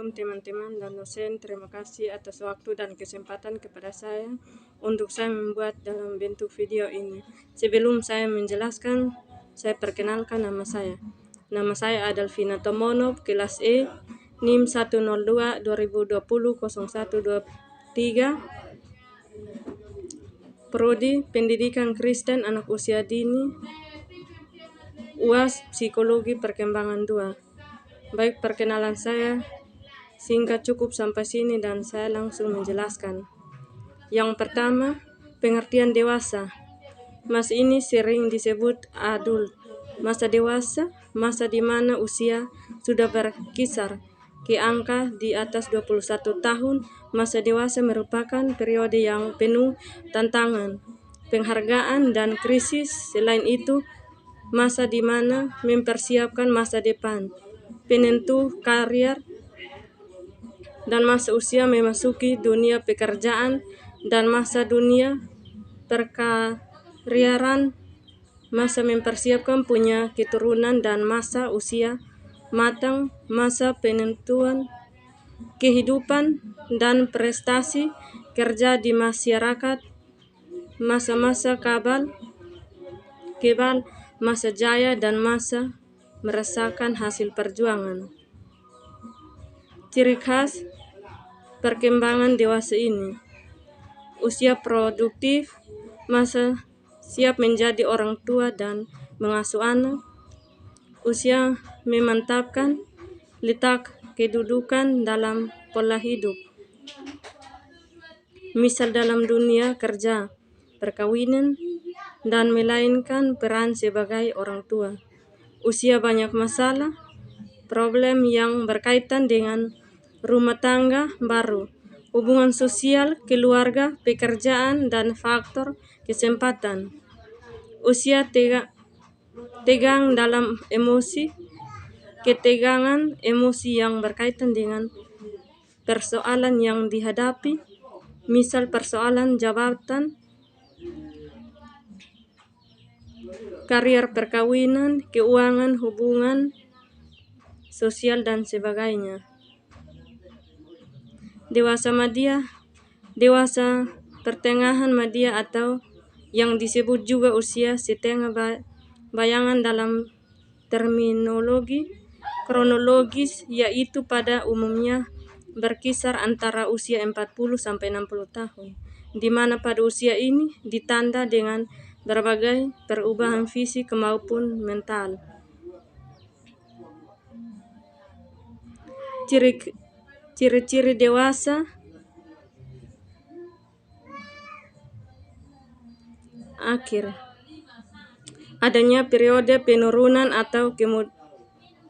Assalamualaikum teman-teman dan dosen. Terima kasih atas waktu dan kesempatan kepada saya untuk saya membuat dalam bentuk video ini. Sebelum saya menjelaskan, saya perkenalkan nama saya. Nama saya Adalvina Tomono, kelas E, NIM 102 2020 0123, Prodi Pendidikan Kristen Anak Usia Dini, UAS Psikologi Perkembangan 2. Baik, perkenalan saya singkat cukup sampai sini dan saya langsung menjelaskan. Yang pertama, pengertian dewasa. Masa ini sering disebut adult. Masa dewasa, masa di mana usia sudah berkisar ke angka di atas 21 tahun. Masa dewasa merupakan periode yang penuh tantangan, penghargaan, dan krisis. Selain itu, masa di mana mempersiapkan masa depan, penentu karir, dan masa usia memasuki dunia pekerjaan dan masa dunia perkarieran, masa mempersiapkan punya keturunan, dan masa usia matang, masa penentuan kehidupan dan prestasi kerja di masyarakat, masa-masa kebal, masa jaya, dan masa merasakan hasil perjuangan. Ciri khas perkembangan dewasa ini: usia produktif, masa siap menjadi orang tua dan mengasuh anak, usia memantapkan letak kedudukan dalam pola hidup, misal dalam dunia kerja, perkawinan, dan melainkan peran sebagai orang tua. Usia banyak masalah, problem yang berkaitan dengan rumah tangga baru, hubungan sosial, keluarga, pekerjaan, dan faktor kesempatan. Usia tegang dalam emosi, ketegangan emosi yang berkaitan dengan persoalan yang dihadapi, misal persoalan jabatan, karier, perkawinan, keuangan, hubungan sosial, dan sebagainya. Dewasa media, dewasa pertengahan media atau yang disebut juga usia setengah bayangan dalam terminologi kronologis, yaitu pada umumnya berkisar antara usia 40 sampai 60 tahun, di mana pada usia ini ditanda dengan berbagai perubahan fisik maupun mental. Ciri-ciri dewasa: akhir, adanya periode penurunan atau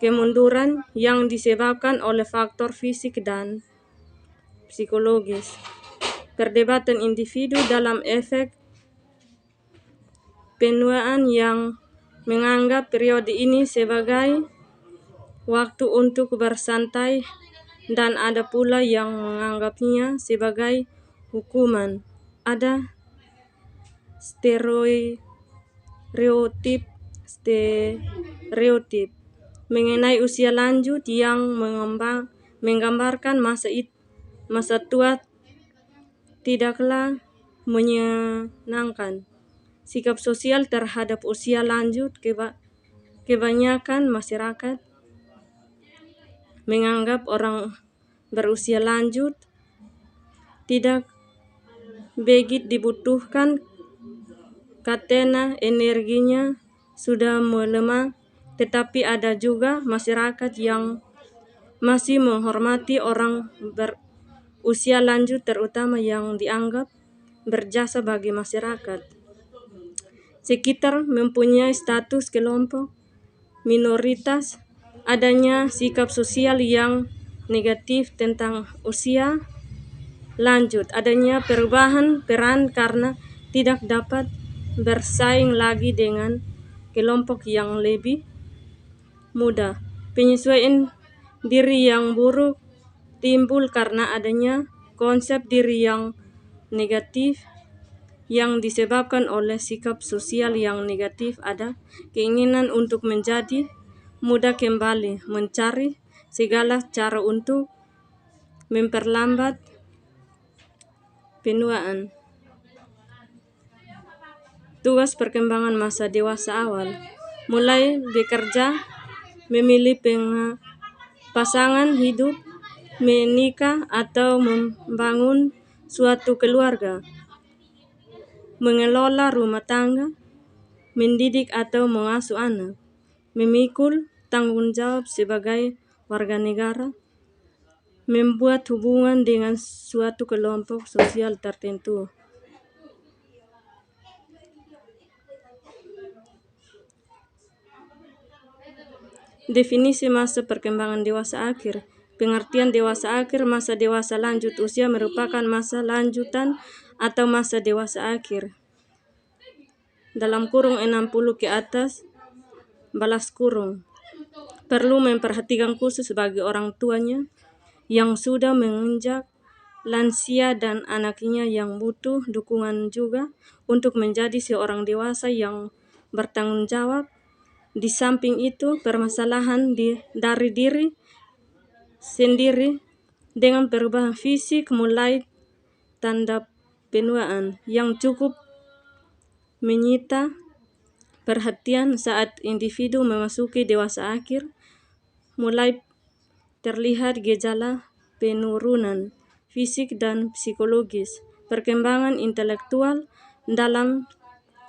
kemunduran yang disebabkan oleh faktor fisik dan psikologis. Perdebatan individu dalam efek penuaan yang menganggap periode ini sebagai waktu untuk bersantai, dan ada pula yang menganggapnya sebagai hukuman. Ada stereotip mengenai usia lanjut yang menggambarkan masa tua tidaklah menyenangkan. Sikap sosial terhadap usia lanjut: kebanyakan masyarakat menganggap orang berusia lanjut tidak begitu dibutuhkan karena energinya sudah melemah, tetapi ada juga masyarakat yang masih menghormati orang berusia lanjut, terutama yang dianggap berjasa bagi masyarakat sekitar, mempunyai status kelompok minoritas. Adanya sikap sosial yang negatif tentang usia lanjut, adanya perubahan peran karena tidak dapat bersaing lagi dengan kelompok yang lebih muda. Penyesuaian diri yang buruk timbul karena adanya konsep diri yang negatif yang disebabkan oleh sikap sosial yang negatif. Ada keinginan untuk menjadi muda kembali, mencari segala cara untuk memperlambat penuaan. Tugas perkembangan masa dewasa awal, mulai bekerja, memilih pasangan hidup, menikah atau membangun suatu keluarga, mengelola rumah tangga, mendidik atau mengasuh anak, memikul tanggung jawab sebagai warga negara, membuat hubungan dengan suatu kelompok sosial tertentu. Definisi masa perkembangan dewasa akhir. Pengertian dewasa akhir, masa dewasa lanjut usia merupakan masa lanjutan atau masa dewasa akhir. Dalam kurung 60 ke atas, balas kurung. Perlu memperhatikan khusus bagi orang tuanya yang sudah menginjak lansia dan anaknya yang butuh dukungan juga untuk menjadi seorang dewasa yang bertanggung jawab. Di samping itu, permasalahan dari diri sendiri dengan perubahan fisik mulai tanda penuaan yang cukup menyita perhatian saat individu memasuki dewasa akhir, mulai terlihat gejala penurunan fisik dan psikologis, perkembangan intelektual dalam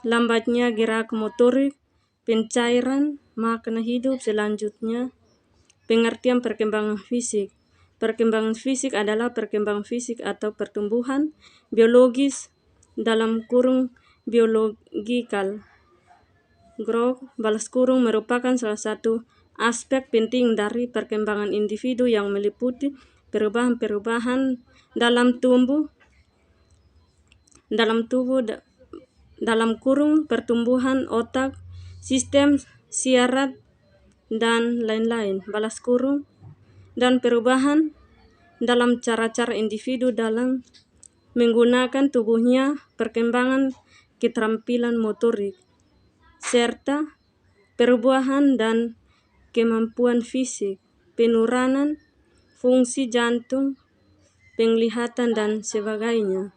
lambatnya gerak motorik, pencairan makna hidup selanjutnya. Pengertian perkembangan fisik. Perkembangan fisik adalah perkembangan fisik atau pertumbuhan biologis dalam kurung biologikal. Growth balas kurung merupakan salah satu aspek penting dari perkembangan individu yang meliputi perubahan-perubahan dalam kurung pertumbuhan otak, sistem syaraf, dan lain-lain, balas kurung, dan perubahan dalam cara-cara individu dalam menggunakan tubuhnya, perkembangan keterampilan motorik, serta perubahan dan kemampuan fisik, penurunan fungsi jantung, penglihatan, dan sebagainya.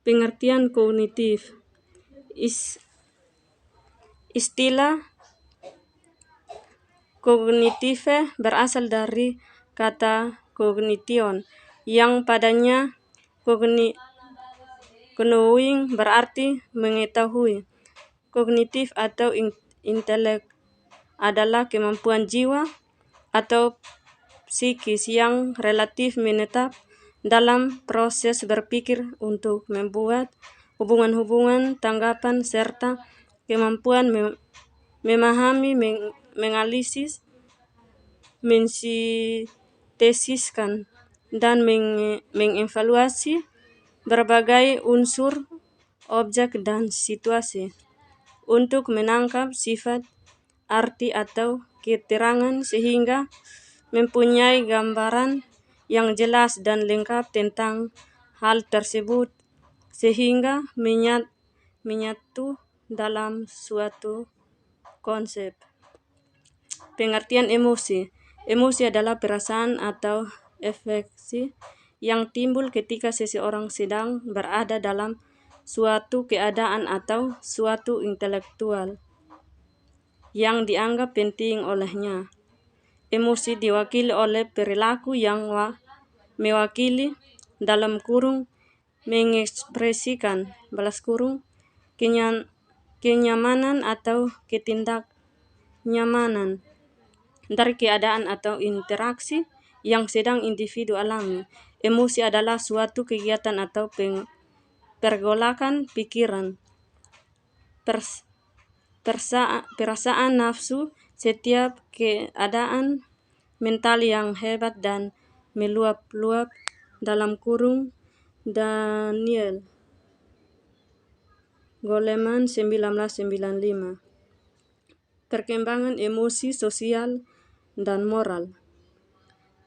Pengertian kognitif. Istilah kognitive berasal dari kata cognition yang padanya knowing berarti mengetahui. Kognitif atau intelek adalah kemampuan jiwa atau psikis yang relatif menetap dalam proses berpikir untuk membuat hubungan-hubungan tanggapan serta kemampuan memahami, menganalisis, mensintesiskan, dan mengevaluasi berbagai unsur, objek, dan situasi untuk menangkap sifat, arti, atau keterangan sehingga mempunyai gambaran yang jelas dan lengkap tentang hal tersebut sehingga menyatu dalam suatu konsep. Pengertian emosi. Emosi adalah perasaan atau afeksi yang timbul ketika seseorang sedang berada dalam suatu keadaan atau suatu intelektual yang dianggap penting olehnya. Emosi diwakili oleh perilaku yang mewakili dalam kurung mengekspresikan balas kurung kenyamanan atau ketidaknyamanan dari keadaan atau interaksi yang sedang individu alami. Emosi adalah suatu kegiatan atau pergolakan pikiran, perasaan, nafsu, setiap keadaan mental yang hebat dan meluap-luap dalam kurung Daniel Goleman 1995. Perkembangan emosi sosial dan moral.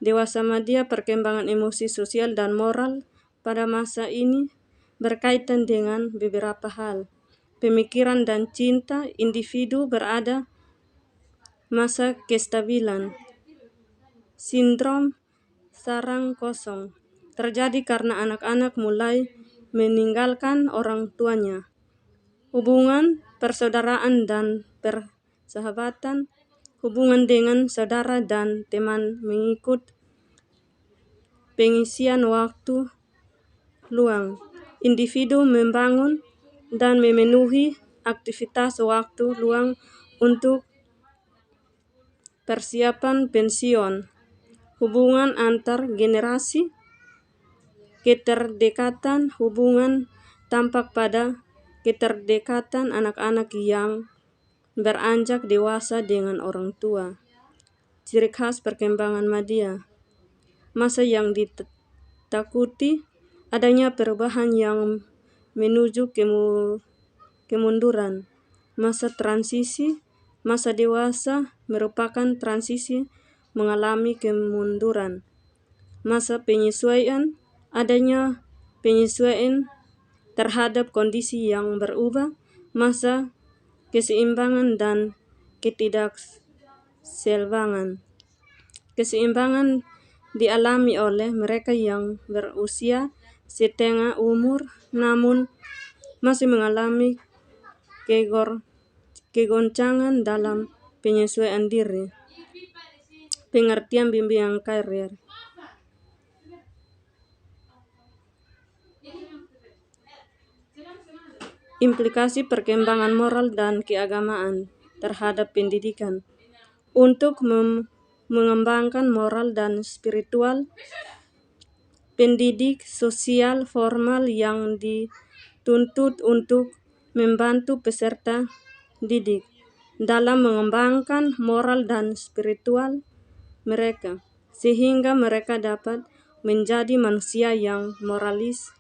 Dewasa media perkembangan emosi sosial dan moral pada masa ini berkaitan dengan beberapa hal. Pemikiran dan cinta individu berada masa kestabilan. Sindrom sarang kosong terjadi karena anak-anak mulai meninggalkan orang tuanya. Hubungan persaudaraan dan persahabatan, hubungan dengan saudara dan teman mengikut pengisian waktu luang. Individu membangun dan memenuhi aktivitas waktu luang untuk persiapan pensiun. Hubungan antar generasi, keterdekatan hubungan tampak pada keterdekatan anak-anak yang beranjak dewasa dengan orang tua. Ciri khas perkembangan media. Masa yang ditakuti, adanya perubahan yang menuju kemunduran. Masa transisi, masa dewasa merupakan transisi mengalami kemunduran. Masa penyesuaian, adanya penyesuaian terhadap kondisi yang berubah. Masa keseimbangan dan ketidakseimbangan. Keseimbangan dialami oleh mereka yang berusia setengah umur namun masih mengalami kegoncangan dalam penyesuaian diri. Pengertian bimbingan karir. Implikasi perkembangan moral dan keagamaan terhadap pendidikan. Untuk mengembangkan moral dan spiritual, pendidik sosial formal yang dituntut untuk membantu peserta didik dalam mengembangkan moral dan spiritual mereka, sehingga mereka dapat menjadi manusia yang moralis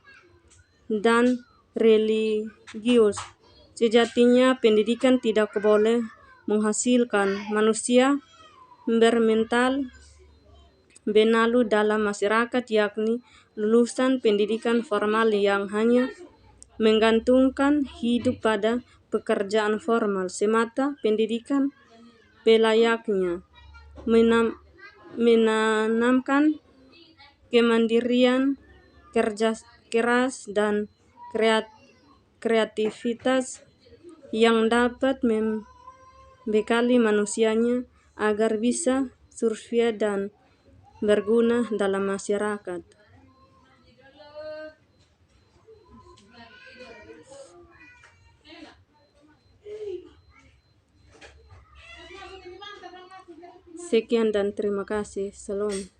dan religius. Sejatinya pendidikan tidak boleh menghasilkan manusia bermental benalu dalam masyarakat, yakni lulusan pendidikan formal yang hanya menggantungkan hidup pada pekerjaan formal semata. Pendidikan pelayaknya menanamkan kemandirian, kerja keras, dan kreativitas yang dapat membekali manusianya agar bisa survive dan berguna dalam masyarakat. Sekian dan terima kasih. Salam.